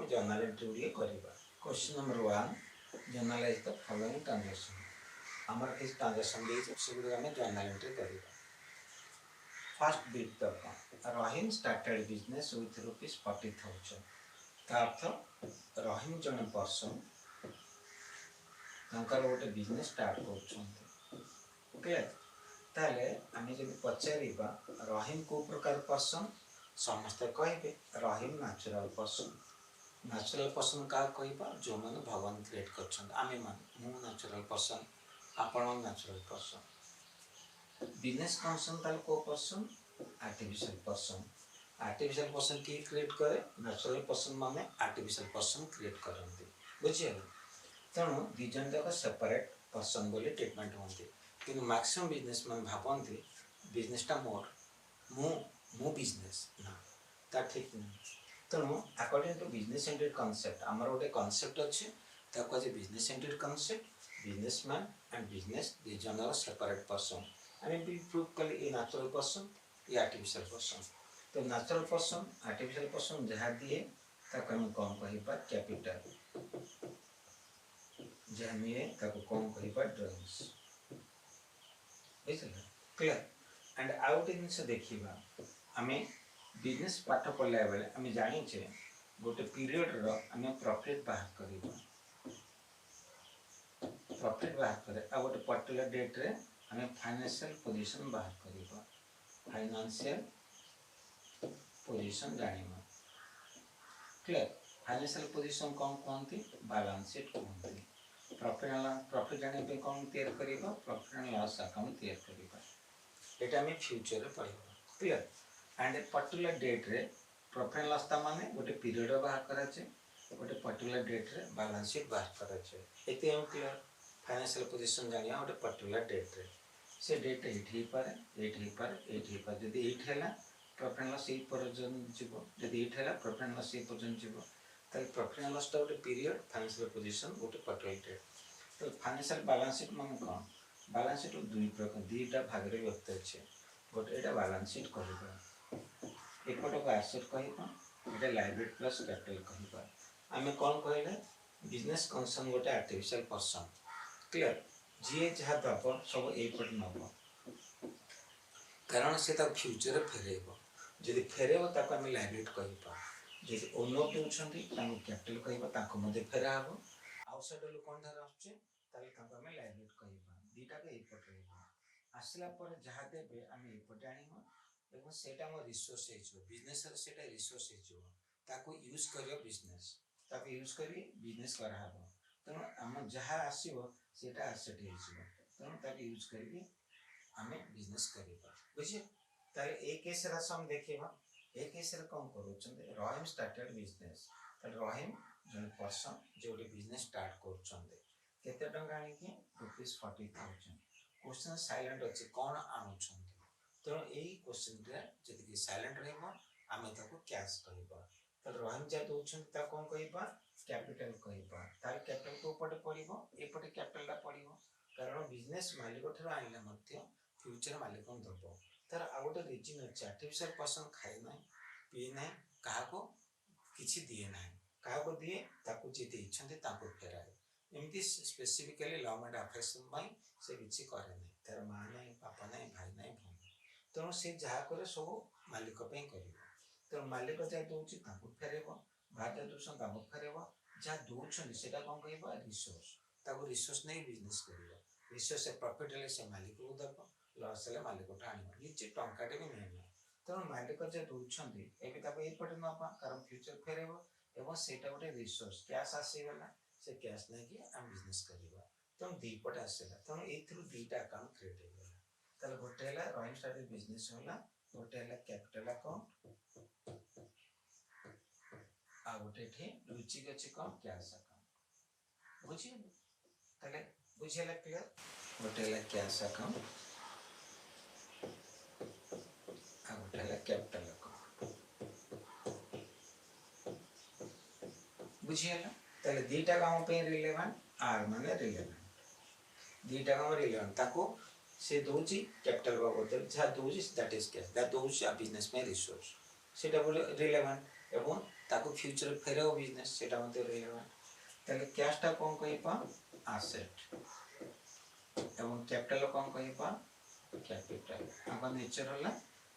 Journal entry गुड़िए करवा। Question number 1, generalized the following transaction. आमर किसी ट्रांजैक्शन दी से आम जर्नल एंट्री करवा। फर्स्ट बिट तक रहीम स्टार्टेड बिजनेस विथ ₹40,000। ता अर्थ रहीम जन पर्सन गोटे बिजनेस स्टार्ट कर क्लियर। ताले आम जब पचारिबा रहीम को प्रकार पर्सन समस्ते कहे रहीम नेचुरल पर्सन। नेचुरल पर्सन क्या कह जो मैंने भगवान क्रिएट कर आमे मान मु नेचुरल पर्सन आपण नेचुरल पर्सन। बिजनेस कंसर्न ताल को person artificial person. Artificial person किए क्रिएट करे नेचुरल पर्सन माने आर्टिफिशियल पर्सन क्रिएट करते बुझे। तेणु दिजन जाक सेपरेट पर्सन बोली ट्रिटमेंट होती कि मैक्सिमम बिजनेसमैन भावती बिजनेसटा मोर मु बिजनेस ना ता ठीक नहीं। तेणु according to business centric concept आमर गोटे कॉन्सेप्ट अच्छे कहे business centric concept. Businessman and business दी जनर separate person. I mean prove कल ये नेचुरल पर्सन ये आर्टिफिशियल पर्सन। तो नेचुरल पर्सन आर्टिफिशियल पर्सन जहाँ दिए ताको हम कौन कह कैपिटल जहाँ निए ताको कौन कह ड्रग्स क्लियर। एंड आउ गोटे जिन देखा आम बिजनेस पाठ पढ़ला बेले आम जाचे गोटे पीरियड आम प्रॉफिट बाहर कर प्रॉफिट बाहर करे आ गोटे पर्टिकुलर डेट रे आम फाइनेंशियल पोजीशन बाहर कर फाइनेंशियल पोजीशन जाना क्लियर। फाइनेंशियल पोजीशन कौन कहते बैलेंस शीट कहते। प्रॉफिट जाना कौन तैयार कर प्रॉफिट एंड लॉस अकाउंट तैयार करवा यहाँ आम फ्यूचर रे पढ़ा क्लियर। एंड पर्टिकुलर डेट रे प्रॉफिट एंड लॉस माने गोटे पीरियड बाहर कराचे गोटे पर्टिकुलर डेट रे बैलेंस शीट बाहर कराचे एते हम क्लियर। फाइनेंशियल पोजीशन जानिया गोटे पर्टिकुलर डेट रे से डेट ये पारे जदि ये प्रॉफिट एंड लॉस ये पर्यंत जीव जदि ये प्रॉफिट एंड लॉस ये पर्यंत जीव ताले प्रॉफिट एंड लॉस गोटे पीरियड फाइनेंशियल पोजीशन गोटे पर्टिकुलर डेट। तो फाइनेंशियल बैलेंस शीट मान कौन बैलेंस शीट दुई प्रकार दुईटा भाग में व्यक्त अच्छे गोटे यहाँ बैलेंस शीट कह एपट को एसेट कह लायबिलिटी प्लस कैपिटल कह आम कौन कहले बिजनेस कंसर्न गोटे आर्टिफिशियल पर्सन क्लियर। जी जहाँ दब सब यपट नब कारण से फ्यूचर फेरब जदि फेरब ताको आम लायबिलिटी कह जब ओनर दूसरी कैपिटल कह फेरा हम आउटसाइड लोक आसुचे आम लायबिलिटी कह दीटा यपट आसला जहाँ देवे आम एपटे आने सेटा आम रिसोर्स बिजनेस रिसोर्स ताको यूज कर बिजनेस ताको यूज कर बिजनेस कराब तेणु आम जहाँ आसो सेटा आसेट तेणु ताको यूज कर आम बिजनेस करवा बुझे। ताले ए केस हम देखा ए केस कौन कर रहीम स्टार्टेड बिजनेस रहीम जन पर्सन जो गोटे बिजनेस स्टार्ट करते टंका आनिकी ₹40,000। क्वेश्चन साइलेंट अच्छे कौन आणुं तेणु यही क्वेश्चन जी साइलेंट रमें कैश कह रहीम जहाँ दौरान कौन कह कैपिटल कह कैपिटल को पटे पड़ो एपटे कैपिटल पड़ो कारण बिजनेस मालिक आने फ्यूचर मालिक दब तार आ गए रिजन अच्छे आर्टिफिशियल पर्सन खाए ना पी ना क्या किसी दिए ना क्या दिए जी देते फेराए एमती स्पेसिफिकली लव एंड अफेक्शन से किसी करे ना तार माँ ना बापा ना भाई ना भौणी तेणु से जहाँ करे सब मालिक कर तेणु मालिक जहाँ दौर फेरब भाई दूसरा फेरब जहाँ दौरान से कौन कह रिसोर्स रिसोर्स नहीं बिजनेस कर रिसोर्स प्रॉफिट से मालिक को दब लॉस है मालिक आण निजे टाटे भी नहीं तेणु मालिक जहाँ दौरान एपटे नवा कारण फ्यूचर फेरब एवं सेटा गोटे रिसोर्स कैश आसीगला से कैश नहीं आम बिजनेस करवा तेणु दीपटे आसला तेणु ये दुईटा अकाउंट क्रिएट होगा ताले गोटे रहीम स्टार्टेड बिजनेस होला गोटे कैपिटल अकाउंट आ गोटे लुचिक अच्छे कौन कैश अकाउंट बुझे ताले बुझेगा क्लियर। गोटे कैश अकाउंट आ गोटे कैपिटल अकाउंट बुझीगला ताले दीटा काम रिलेवेंट आर माने रिलेवेंट दीटा काम रिलेवेंट ताको से दोची कैपिटल बाबद जहाँ दोची दैट इज कैश दैट दोची बिजनेस में रिसोर्स सेटा बोले रिलेवेंट एवं ताको फ्यूचर फेराओ बिजनेस सेटा मते रहला ताले कैश टा कोन कहिपा एसेट एवं कैपिटल कोन कहिपा कैपिटल आका नेचर होला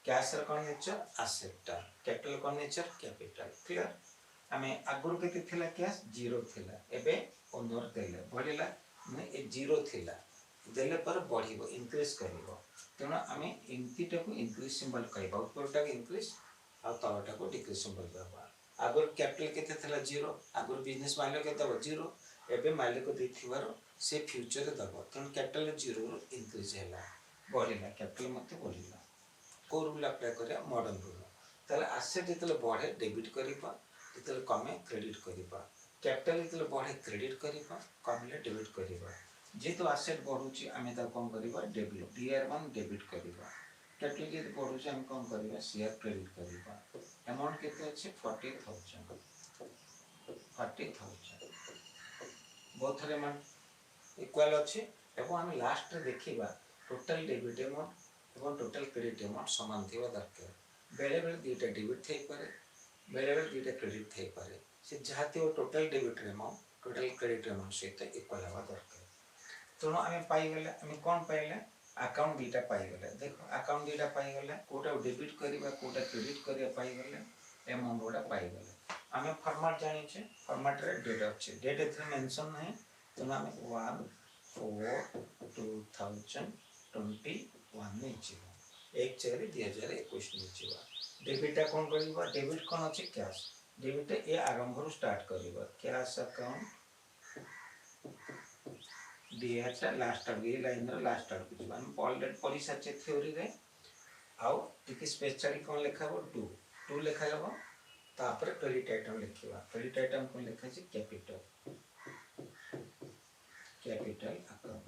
कैश र कोन नेचर एसेट टा कैपिटल कोन नेचर कैपिटल क्लियर आमे आगुर केते थिला कैश जीरो थिला एबे ओनर देले बढ़िला ने ए जीरो थिला देले पर बढ़िबो इंक्रीज करिवो तेना आमे एंटिटी को इंक्रीज सिंबल कहबा ऊपरटा के इंक्रीज आ तलटा को डिक्रीज सिंबल कहबा आगुर कैपिटल केते थिला जीरो आगुर बिजनेस मालिक केते दबो जीरो एबे मालिक को देथिबारो से फ्यूचर रे दबो तेन कैपिटल जीरो इंक्रीज हैला बढ़िला कैपिटल मते बढ़िला को रूल अप्लाई करे मॉडर्न रूल ताले एसेट जेतले बढ़े डेबिट करिबा जेतले कमे क्रेडिट करिबा कैपिटल जेतले बढ़े क्रेडिट करिबा कमले डेबिट करिबा जेतो एसेट बढ़ुची आमे ता कोन करिबा डेबिट DR1 डेबिट करिबा कैपिटल जे बढ़ुची हम कोन करिबा शेयर क्रेडिट करिबा अमाउंट केते अछि 40000 बोथ रे मान इक्वल अछि एवं हम लास्ट रे देखिबा टोटल डेबिट अमाउंट एवं टोटल क्रेडिट अमाउंट समान थिबा दरकार बेले बेले दीटा डेबिट थई पारे बेले बेले दीटा क्रेडिट थई पारे से जहाते total debit amount total credit amount सहित इक्वल हवा दरकार तेणु आम पाईगले आम कौन पाइले अकाउंट दुईटा पाईगले देखो अकाउंट दुईटा पाईगले कोटा डेबिट करबा कोटा क्रेडिट करबा पाईगले अमाउंट गोटा पाईगले आम फॉर्मेट जानिछे फॉर्मेट रे डेट अछि डेट एथरे मेंशन नहीं तेणु आम 1/4/2021 ने छिबा 1/4/2021 ने छिबा डेबिटा कोन करबा डेबिट कोन अछि कैश डेबिट ए आरंभ रो स्टार्ट करबा कैश अकाउंट DH लास्ट आर ये लाइन रो लास्ट आर कुछ हम ऑलरेडी पढ़ी सचे थ्योरी रे आउ टिक स्पेशली कोन लिखाबो 2 लिखाबो तापर क्रेडिट आइटम लिखिबा क्रेडिट आइटम कोन लिखा छै कैपिटल अकाउंट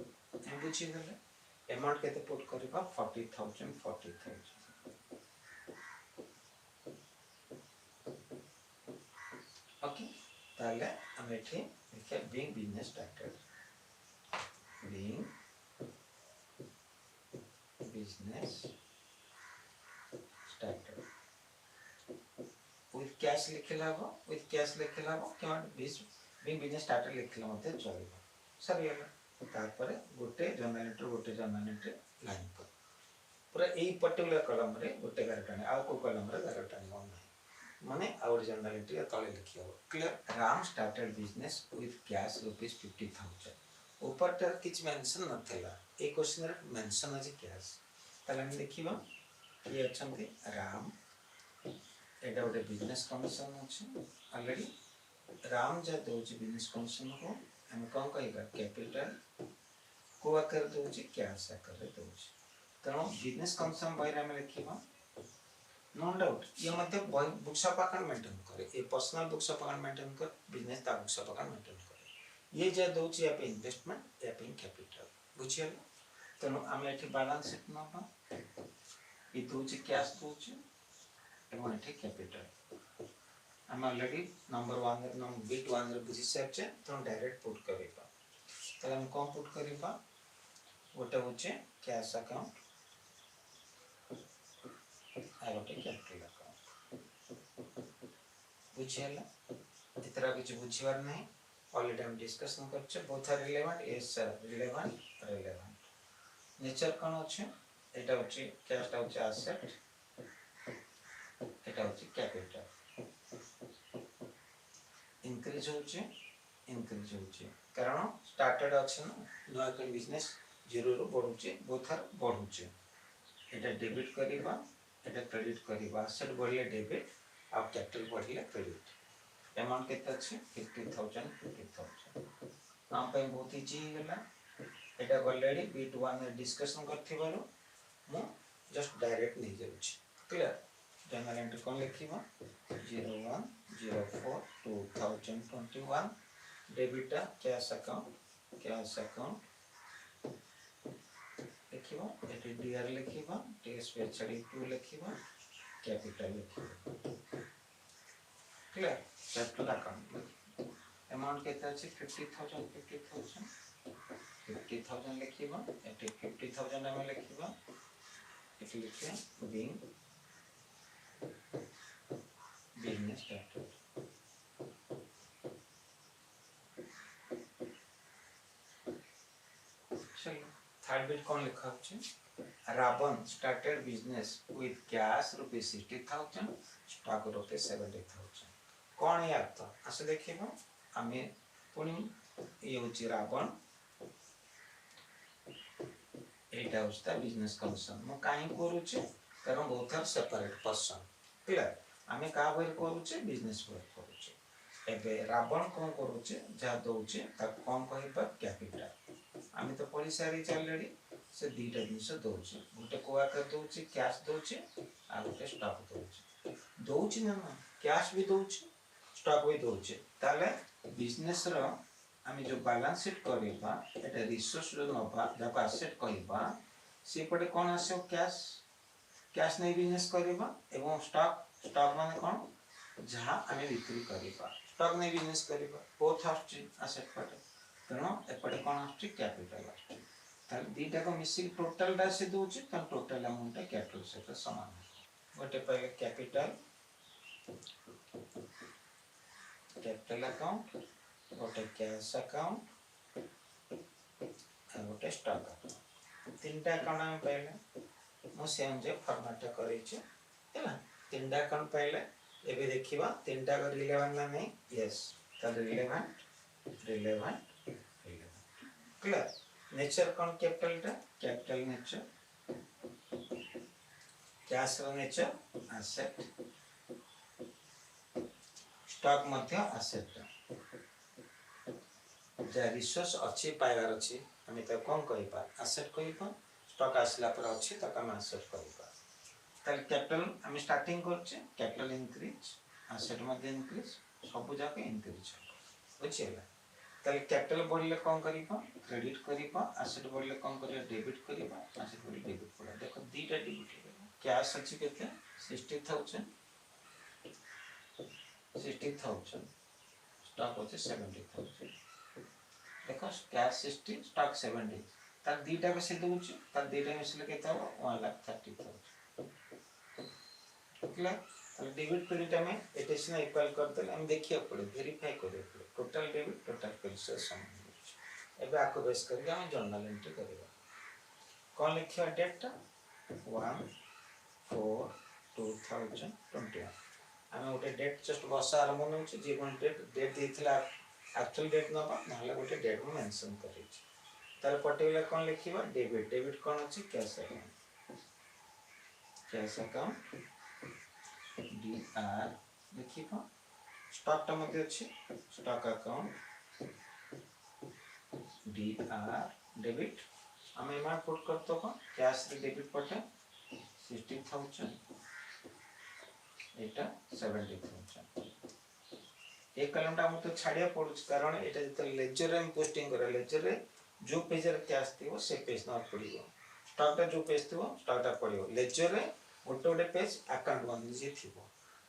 हम बुझी गेले अमाउंट केते पुट करबा 40000 ओके ताले हम एठी लिखे being business started being business started with cash लिखला हो with cash लिखला हो क्या being business started लिखला मते चलिबो सर ये तार पर गोटे जर्नल एंट्री लाइन पर पूरा एई पर्टिकुलर कॉलम रे गोटे गारटाने आ को कॉलम रे गारटाने हो नहीं माने आउट जर्नल एंट्री तळे लिखियो clear Ram started business with cash ₹50,000 ऊपर तर किछ मेंशन नथला ए क्वेश्चन रे मेंशन अछि कैश तला हम देखिबा ये अछंती राम एटा ओटे बिजनेस कमीशन अछि ऑलरेडी राम जे दोछि बिजनेस कमीशन को हम कोन कहिबा कैपिटल को आकर दोछि कैश आकर दोछि तनो बिजनेस कमीशन बाहर हम लिखिबा नो डाउट ये मते बुक्स ऑफ अकाउंट मेंटेन करे ए personal books of account maintain कर बिजनेस ता बुक्स ऑफ अकाउंट मेंटेन करे ये जे दोछि या पे इन्वेस्टमेंट या पे कैपिटल बुझियल तनो हम एठी बैलेंस शीट नबा ये दोछि कैश दोछि एवं एठी कैपिटल हम ऑलरेडी नंबर 1 नंबर बिट 1 रे बुझि सके तो डायरेक्ट पुट करिबा त हम कोन पुट करिबा गोटे होचे कैश अकाउंट आ गोटे कैपिटल अकाउंट बुझियल इतरा कुछ बुझिवार नहीं ऑलरेडी हम डिस्कशन करछे both are relevant yes sir relevant nature कोन अछि एटा अछि कैश टा अछि एसेट एटा अछि कैपिटल इंक्रीज होछि कारण स्टार्टेड अछि न नो अकाउंट बिजनेस जीरो रो बढ़ुछि बोथ आर बढ़ुछि एटा डेबिट करिबा एटा क्रेडिट करिबा एसेट बढ़ले डेबिट आ कैपिटल बढ़ले क्रेडिट अमाउंट केते अछि 50000 हम पे बहुत इजी गेला एटा ऑलरेडी बीट 1 रे डिस्कशन करथिबारो मु जस्ट डायरेक्ट नहीं जाउछि क्लियर जर्नल एंट्री कोन लिखिबा 01/04/2021 डेबिट कैश अकाउंट लिखिबा एटी डीआर लिखिबा टेक्स पे छडी 2 लिखिबा कैपिटल लिखिबा क्लियर कैपिटल अकाउंट अमाउंट केते अछि 50000 लिखिबा एटी 50000 हम लिखिबा एटी लिखे बीइंग बिजनेस स्टार्टेड। चलो थर्ड बिट कौन लिखा होचे Ravan started business with cash ₹60,000 stock ₹70,000 कौन है अर्थ आसे देखिबो आमे पुनी ये होची रावण एटा होता बिजनेस कमिशन मो काहे करूचे कारण both are separate person clear आमे का वर्क करूचे बिजनेस वर्क करूचे एबे रावण कोन करूचे जा दोचे ता कोन कहबा कैपिटल आमे तो पढ़ी सारी ऑलरेडी से दीटा जिनिस दोचे गोटे कोआ कर दोचे कैश दोचे आ गोटे स्टॉक दोचे दोचे ना कैश भी दोचे स्टॉक भी दोचे ताले बिजनेस रो आमे जो बैलेंस शीट करबा एटा रिसोर्स जो नबा जाको एसेट कहबा से पटे कोन आसे कैश कैश नै बिजनेस करबा एवं स्टॉक माने कोन जहाँ आमे बिक्री करबा स्टॉक नै बिजनेस करबा बोथ आछि एसेट पटे तनो एपटे कोन आछि कैपिटल आछि ताल दीटा को मिसिंग टोटल दा से दोछि त टोटल अमाउंट कैपिटल से समान गोटे पहले कैपिटल अकाउंट गोटे कैश अकाउंट आ गोटे स्टॉक अकाउंट तीनटा अकाउंट हम पहले मो सेम जे फॉर्मेट करै छी हैला तीनटा अकाउंट पहले एबे देखिबा तीनटा को रिलेवेंट ना नहीं यस त रिलेवेंट क्लियर नेचर कौन कैपिटल नेचर कैश रो नेचर एसेट स्टॉक मध्य एसेट जे रिसोर्स अच्छी पाइबार अच्छी हमें तो कौन कहबा एसेट कहबा स्टॉक आसला पर अच्छी तक हम एसेट कहबा ताल कैपिटल हम स्टार्टिंग करछे कैपिटल इंक्रीज एसेट मध्य इंक्रीज सब जाके इंक्रीज बुझियला ताल कैपिटल बढ़ले कौन करिबा क्रेडिट करिबा एसेट बढ़ले कौन करिबा डेबिट करिबा एसेट बढ़ले डेबिट पड़ा देखो दीटा डेबिट कैश अछि केते 60,000 स्टॉक होचे 70,000 देखो कैश 60 स्टॉक 70 तार दीटा के से दोछि तार दीटा मिसले केते हो 1,30,000 क्लियर तार डेबिट क्रेडिट में एटेशन इक्वल कर देले हम देखियो पड़े वेरीफाई करियो पड़े टोटल डेबिट टोटल क्रेडिट समान एबे आको बेस करके हम जर्नल एंट्री करबा कोन लिखियो डेट 1/4/2021 आमे गोटे डेट जस्ट वर्ष आरंभ होउछ जे कोन डेट देथिला एक्चुअल डेट नबा नहले गोटे डेट में मेंशन करै छी तार पर्टिकुलर कोन लिखिबा डेबिट कोन अछि कैश अकाउंट डीआर लिखिबा स्टॉक टा मध्ये अछि स्टॉक अकाउंट डीआर डेबिट हमें अमाउंट पुट करतो को कैश रे डेबिट पटे 60,000 एटा 70,000 एक कलम टा हम तो छाड़िया पड़ुछ कारण एटा जते लेजर रे पोस्टिंग करे लेजर रे जो पेज रे कैश थिवो से पेज न पड़िबो स्टॉक टा जो पेज थिवो स्टॉक टा पड़िबो लेजर रे गोटे पेज अकाउंट वन जे थिवो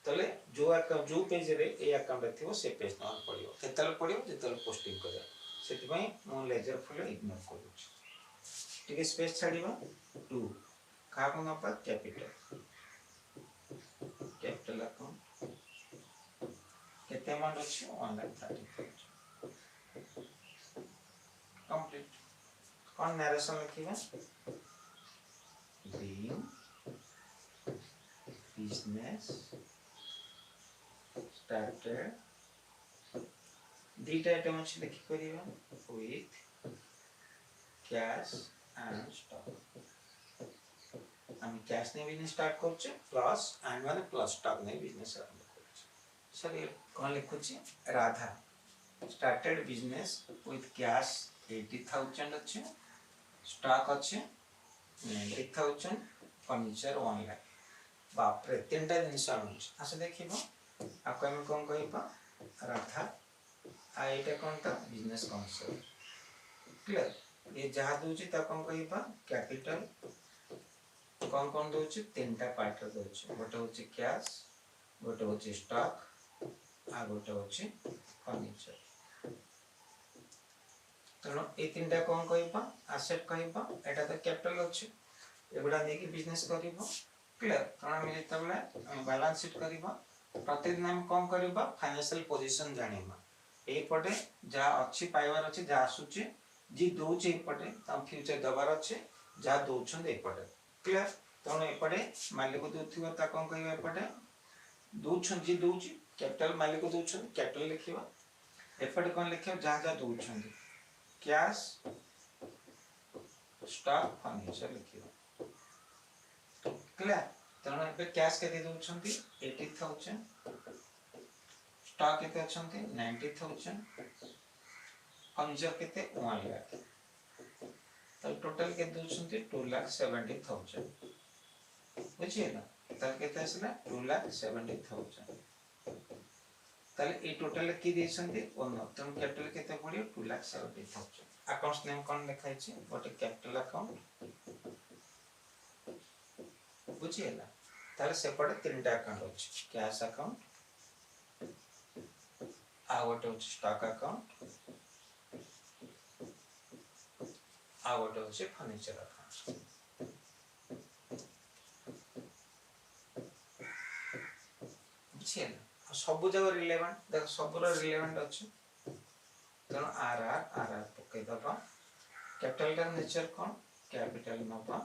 तले जो पेज रे ए अकाउंट थिवो से पेज न पड़िबो केतल पड़िबो जेतल पोस्टिंग करे सेति पई मो लेजर फुल इग्नोर करूछ ठीक स्पेस छाड़िबा 2 का को नपा कैपिटल अकाउंट केते अमाउंट अछि 1,30,000 कंप्लीट कौन नरेशन लिखिबा बीइंग बिजनेस स्टार्टेड दीटा आइटम अछि लिखि करिबा विथ कैश एंड स्टॉक हम कैश ने बिजनेस स्टार्ट करछे प्लस एंड माने प्लस स्टॉक ने बिजनेस आरंभ करछे सर ये कोन लिखुची Radha started business with cash 80,000 अच्छे स्टॉक अच्छे 90,000 फर्नीचर 1 लाख बाप रे तीनटा जिनिस आनुछ आसे देखिबो आको हम कोन कहबा राधा आ एटा कोन त बिजनेस कांसेप्ट क्लियर ये जहा दोची त कोन कहबा कैपिटल कौन दोची तीनटा पार्ट दोची गोटे होची कैश गोटे होची स्टॉक आ गोटे होची फर्नीचर तनो ए तीनटा कौन कहबा एसेट कहबा एटा तो कैपिटल अछि एगुडा नेकी बिजनेस करिवो क्लियर कारण हम जेतबले बैलेंस शीट करिवो प्रतिदिन हम कौन करबा फाइनेंशियल पोजीशन जानिबा एपटे जा अच्छी पाइबार अच्छी जा आसुची जी दौचे एपटे फ्यूचर दबार अच्छे जा दौरान एपटे क्लियर तेणु एपटे मालिक दूसरा कौन कह एपटे दौन जी दौर कैपिटल मालिक दौन कैपिटल लिखा एपटे कौन लिखा जहाँ जहाँ दौरान कैश स्टॉक फर्निचर लिखा क्लियर तेणु ए कैश के दौरान 80,000 स्टॉक केते अछंती 90,000 फर्निचर केते 1 लाख तो टोटल के दउछंती 2,70,000 बुझिएला ताल केते आसला 2,70,000 ताले ए टोटल की देछंती ओनर तम कैपिटल केते पड़ियो 2,70,000 अकाउंट्स नेम कोन लिखाइ छी गोटे कैपिटल अकाउंट बुझिएला ताले सेपटे तीनटा अकाउंट अछि कैश अकाउंट आ गोटे अछि स्टॉक अकाउंट आ गोटे अछि फर्नीचर अकाउंट बुझिएला सब जगह रिलेवेंट देख सब रिलेवेंट अछि तेणु आर पकई दबा कैपिटल का नेचर कौन कैपिटल नबा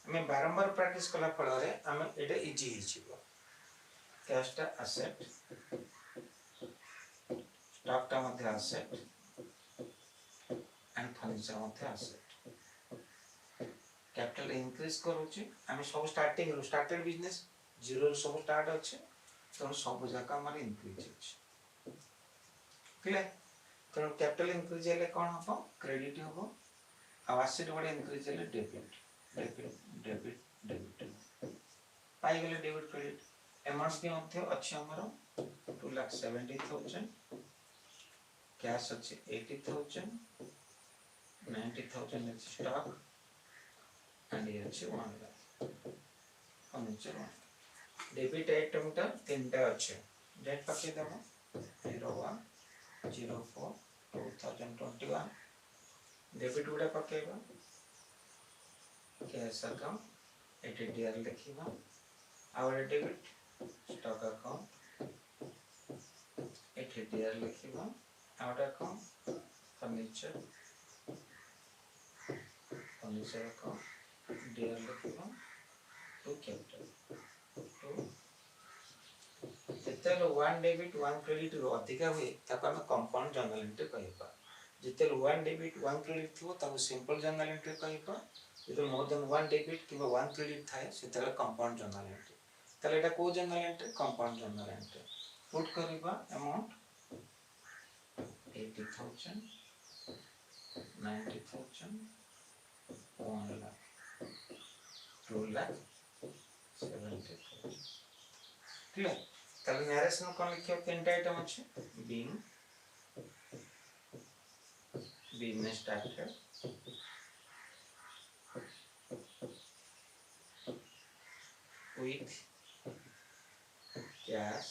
हमें बारंबार प्रैक्टिस कला फल रे हमें एटा इजी हि छिबो कैश टा एसेट स्टॉक टा मध्ये एसेट एंड फर्नीचर मध्ये एसेट कैपिटल इंक्रीज करूची हमें सब स्टार्टेड बिजनेस जीरो सब स्टार्ट अछि तेणु सब जगह हमारे इंक्रीज अछि क्लियर तेणु कैपिटल इंक्रीज हेले कौन हम क्रेडिट हम आसेट बड़े इंक्रीज हेले डेबिट डेबिट डेबिट पाई गेले डेबिट क्रेडिट अमाउंट भी मध्य अछि हमरो 2,70,000 कैश अछि 80,000 90,000 अछि स्टॉक एंड ये अछि 1 लाख फर्नीचर डेबिट आइटम टा तीनटा अछि डेट पके दबो 01/04/2021 डेबिट गुडा पकेबा कैश अकाउंट एटीडीआर लिखिबा आवर डेबिट स्टॉक अकाउंट एटीडीआर लिखिबा आवर अकाउंट फर्नीचर अकाउंट डीआर लिखिबा टू कैपिटल टू जेतेल 1 डेबिट 1 क्रेडिट रो अधिका हुए ताको हम कंपाउंड जर्नल एंट्री कहबा जेतेल 1 डेबिट 1 क्रेडिट थो ताको सिंपल जर्नल एंट्री कहबा जेतेल मोर देन 1 डेबिट किबा 1 क्रेडिट थाए सेतेल कंपाउंड जर्नल एंट्री ताले एटा को journal entry compound journal entry put करबा अमाउंट 80,000 90,000 1 lakh 2,70,000 क्लियर ताले नरेशन कोन लिखियो तीनटा आइटम अछि being business started with cash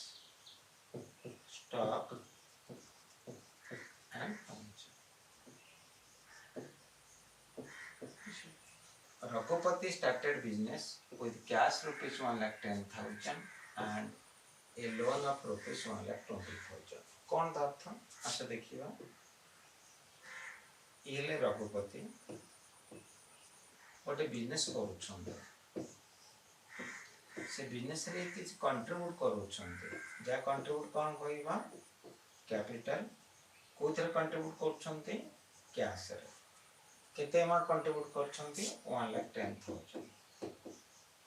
stock and furniture Raghupati started business with cash rupees 1,10,000 and a loan of rupees 1,20,000 कौन था अर्थ आशा देखिबा ये रघुपति गोटे बिजनेस करूछंते से बिजनेस रे किछ कंट्रीब्यूट करूछंते जा कंट्रीब्यूट कोन कहबा कैपिटल कोथरे कंट्रीब्यूट करूछंते कैश रे केते अमाउंट कंट्रीब्यूट करूछंते 1,10,000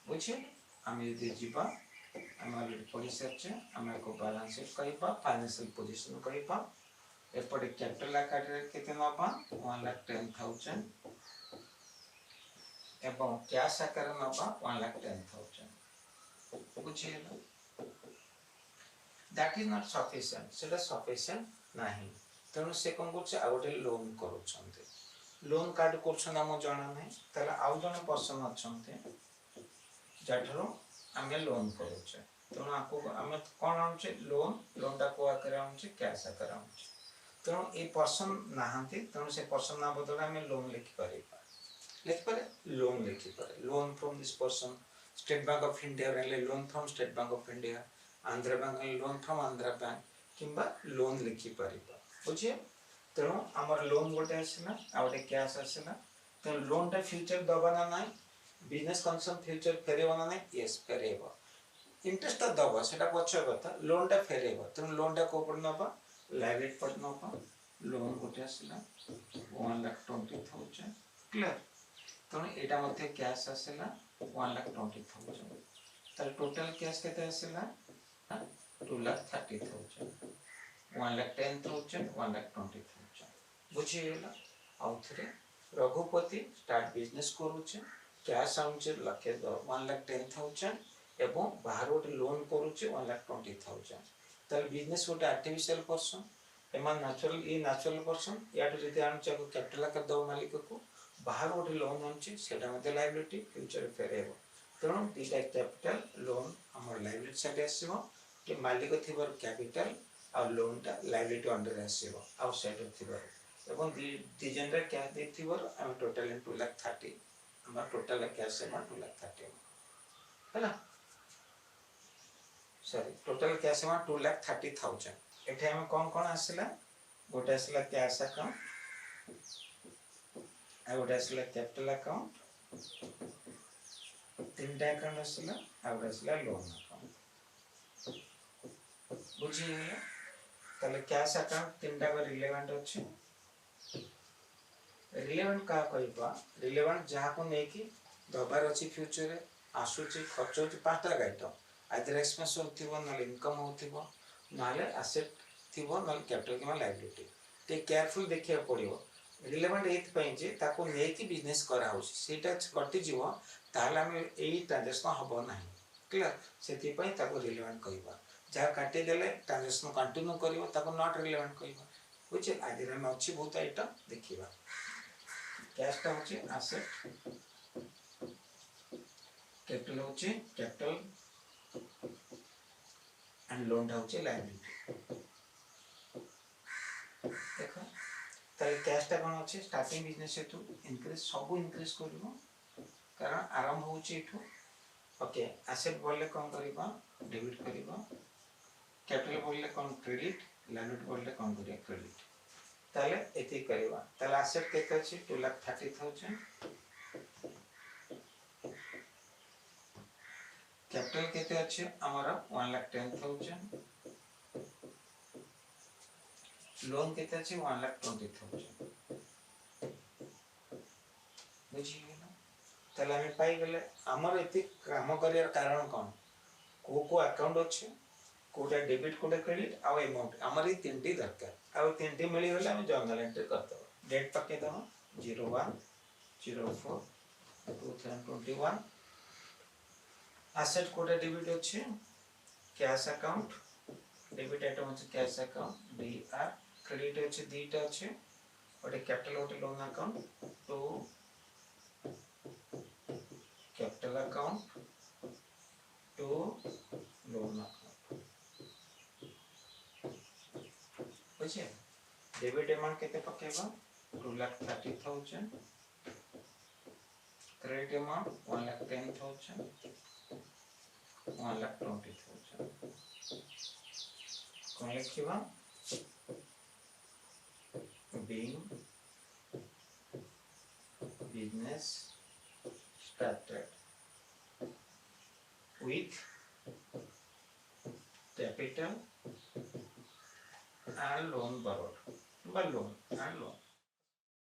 बुझिए हम यदि जीवा हम ऑलरेडी पढ़ी सच्चे हम को बैलेंस शीट कहबा फाइनेंशियल पोजीशन कहबा एपटे कैपिटल अकाउंट रे केते नबा 1,10,000 एवं कैश अकाउंट नबा 1,10,000 बुझिए दैट इज नॉट सफिशिएंट सेटा सफिशिएंट नाही तेणु से कोन करछ आ गोटे लोन करूछन्ते लोन कार्ड करछन हम जाना नै तला आउ जने पर्सन अछन्ते जाठरो हमें लोन करूछे तेणु आपको हमें कोन आउछे लोन टा को आकर आउछे कैश आकर आउछे तेणु ए पर्सन नाहंती तेणु से पर्सन ना बदल हमें लोन लिखि पारे loan from this person State Bank of India रे loan from State Bank of India Andhra bank loan from Andhra bank किंबा लोन लिखि परिबा बुझे। तेणु आमर लोन गोटे आसला आ गोटे कैश आसला। तेणु लोन टा फ्यूचर दबा ना नाइ, बिजनेस कंसर्न फ्यूचर फेरेबा ना नाइ, यस फेरेबा। इंटरेस्ट तो दबा सेटा पछ कथा, लोन टा फेरेबा। तेणु लोन टा को पड़ नबा, लाइबिलिटी पड़ नबा। लोन गोटे आसला 1,20,000 क्लियर। तेणु एटा मध्ये कैश आसला 1,20,000। तार टोटल कैश केते आसला 2,30,000। 1,10,000 1,20,000 बुझी गेला। आउ थरे रघुपति स्टार्ट बिजनेस करूचे, कैश आउचे 1,10,000 एवं बाहर गोटे लोन करूचे 1,20,000। तार बिजनेस गोटे आर्टिफिशियल पर्सन, एमा नेचुरल ई नेचुरल पर्सन याटो जदि आनुचे को कैपिटल आकार दो मालिक को, बाहर गोटे लोन आनुचे सेटा मध्ये लायबिलिटी फ्यूचर फेरेबो। तेणु दीटा कैपिटल लोन हमर लायबिलिटी साइड आसीबो कि मालिक थिबर कैपिटल आ लोन टा लायबिलिटी अंडर आसीबो आउटसाइड थिबर। एवं दी जनरे कैश दे थिबर हम टोटल 2,30,000 हम टोटल कैश अमाउंट 2,30,000 हैला। Sorry total cash amount 2,30,000। एठे हम कोन आसीला, गोटे आसीला कैश अकाउंट आ गोटे आसीला कैपिटल अकाउंट, तीनटा अकाउंट आसीला आ गोटे आसीला लोन अकाउंट बुझी गेला। ताले कैश अकाउंट तीनटा को रिलेवेंट अछि। रिलेवेंट का कहबा, रिलेवेंट जहा को नै कि दबार अछि फ्यूचर रे आसुची खर्च होची पांचटा आइटम, आइदर एक्सपेंस होथिबो न इनकम होथिबो नाले एसेट थिबो न कैपिटल किमा लायबिलिटी। ते केयरफुल देखिया पड़िबो। रिलेवेंट एथ पई जे ताको नै कि बिजनेस करा होची सेटा कटि जीवो ताले हम एई ट्रांजैक्शन हबो नाही क्लियर। सेति पई ताको रिलेवेंट कहबा। जहा काटि देले ट्रांजैक्शन कंटिन्यू करिवो ताको नॉट रिलेवेंट कहबा बुझे। आदिर हम अछि बहुत आइटम देखिबा। कैश टा होची एसेट, कैपिटल होची कैपिटल एंड लोन टा होची लायबिलिटी। देखो ताले कैश टा कोन अछि, स्टार्टिंग बिजनेस हेतु इंक्रीज सब इंक्रीज करबो कारण आरंभ होची इठु। ओके एसेट बोलले कोन करबा, डेबिट करबा। कैपिटल बोलले कोन क्रेडिट, लायबिलिटी बोलले कोन करिया क्रेडिट। ताले एति करबा। ताले एसेट केते अछि 2,30,000। कैपिटल केते अछि हमारा 1,10,000। लोन केते अछि 1,20,000 बुझी गेला। ताले हम पाई गेले हमर एति काम करियर कारण कोन, को अकाउंट अछि, कोटा डेबिट कोटा क्रेडिट आ अमाउंट हमर ई तीनटी दरकार। आ तीनटी मिली गेले हम जर्नल एंट्री करतो। डेट पके दो 01/04/2021। एसेट कोटा डेबिट अछि, कैश अकाउंट डेबिट आइटम अछि कैश अकाउंट डीआर। क्रेडिट अछि दीटा अछि, ओटे कैपिटल ओटे लोन अकाउंट। तो capital account to loan account बुझे। डेबिट अमाउंट केते पकेबा 2,30,000। क्रेडिट अमाउंट 1,10,000 1,20,000 कौन लिखिबा being business started with capital and loan borrowed, loan and loan